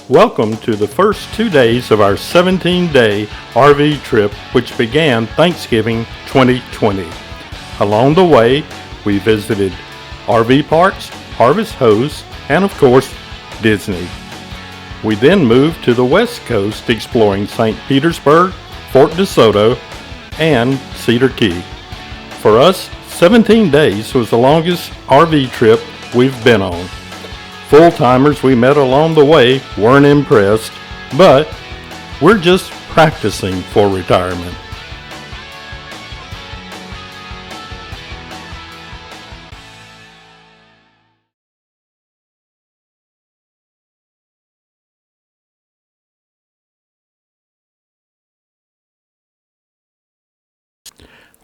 Welcome to the first 2 days of our 17-day RV trip, which began Thanksgiving 2020. Along the way, we visited RV parks, Harvest Hose, and of course, Disney. We then moved to the West Coast, exploring St. Petersburg, Fort DeSoto, and Cedar Key. For us, 17 days was the longest RV trip we've been on. Full-timers we met along the way weren't impressed, but we're just practicing for retirement.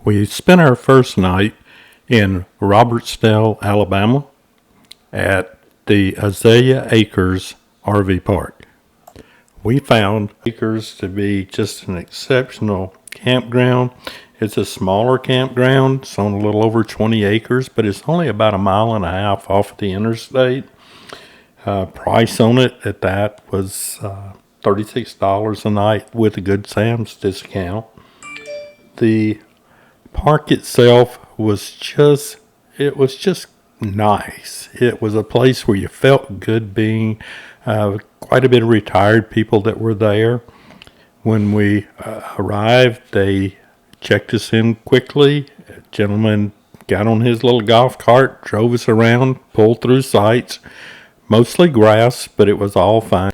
We spent our first night in Robertsdale, Alabama, at the Azalea Acres RV Park. We found Acres to be just an exceptional campground. It's a smaller campground. It's on a little over 20 acres, but it's only about a mile and a half off the interstate. Price on it at that was $36 a night with a Good Sam's discount. The park itself was just nice. It was a place where you felt good being. Quite a bit of retired people that were there. When we arrived, they checked us in quickly. A gentleman got on his little golf cart, drove us around, pulled through sites, mostly grass, but it was all fine.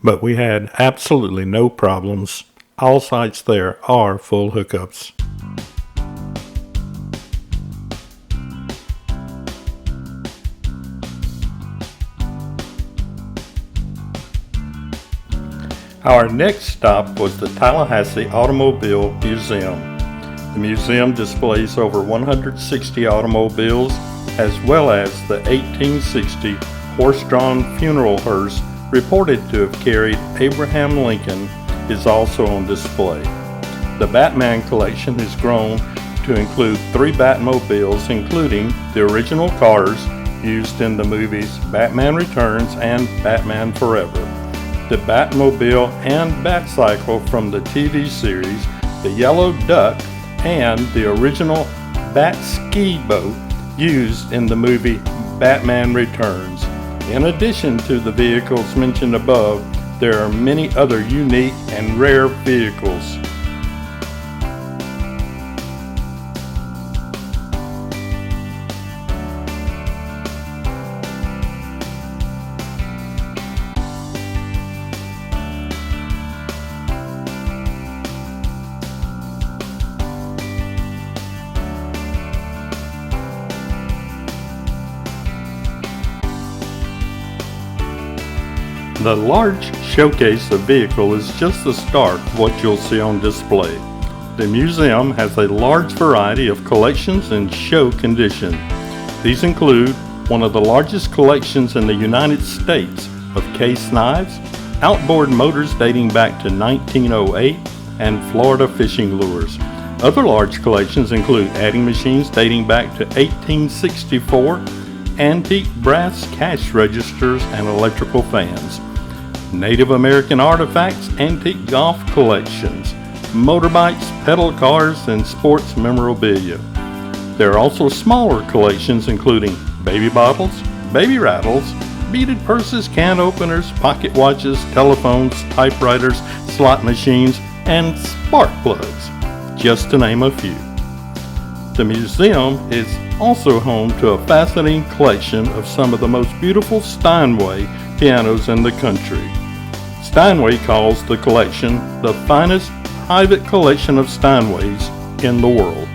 But we had absolutely no problems. All sites there are full hookups. Our next stop was the Tallahassee Automobile Museum. The museum displays over 160 automobiles, as well as the 1860 horse-drawn funeral hearse reported to have carried Abraham Lincoln is also on display. The Batman collection has grown to include 3 Batmobiles, including the original cars used in the movies Batman Returns and Batman Forever, the Batmobile and Batcycle from the TV series, the Yellow Duck, and the original Bat Ski Boat used in the movie Batman Returns. In addition to the vehicles mentioned above, there are many other unique and rare vehicles. The large showcase of vehicle is just the start of what you'll see on display. The museum has a large variety of collections in show condition. These include one of the largest collections in the United States of case knives, outboard motors dating back to 1908, and Florida fishing lures. Other large collections include adding machines dating back to 1864, antique brass cash registers and electrical fans, Native American artifacts, antique golf collections, motorbikes, pedal cars, and sports memorabilia. There are also smaller collections including baby bottles, baby rattles, beaded purses, can openers, pocket watches, telephones, typewriters, slot machines, and spark plugs, just to name a few. The museum is also home to a fascinating collection of some of the most beautiful Steinway pianos in the country. Steinway calls the collection the finest private collection of Steinways in the world.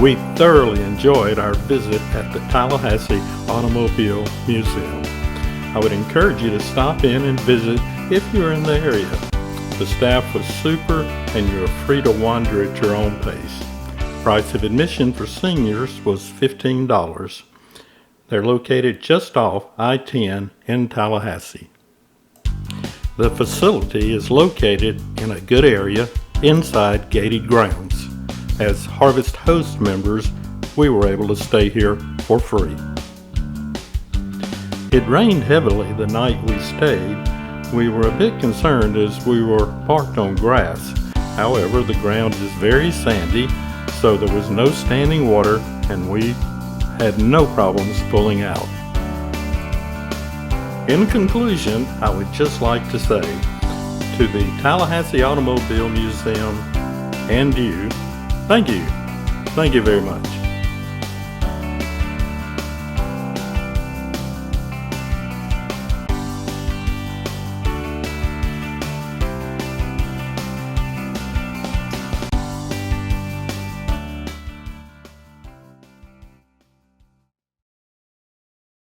We thoroughly enjoyed our visit at the Tallahassee Automobile Museum. I would encourage you to stop in and visit if you're in the area. The staff was super and you're free to wander at your own pace. Price of admission for seniors was $15. They're located just off I-10 in Tallahassee. The facility is located in a good area inside gated grounds. As Harvest Host members, we were able to stay here for free. It rained heavily the night we stayed. We were a bit concerned as we were parked on grass. However, the ground is very sandy, so there was no standing water and we had no problems pulling out. In conclusion, I would just like to say to the Tallahassee Automobile Museum and you, thank you. Thank you very much.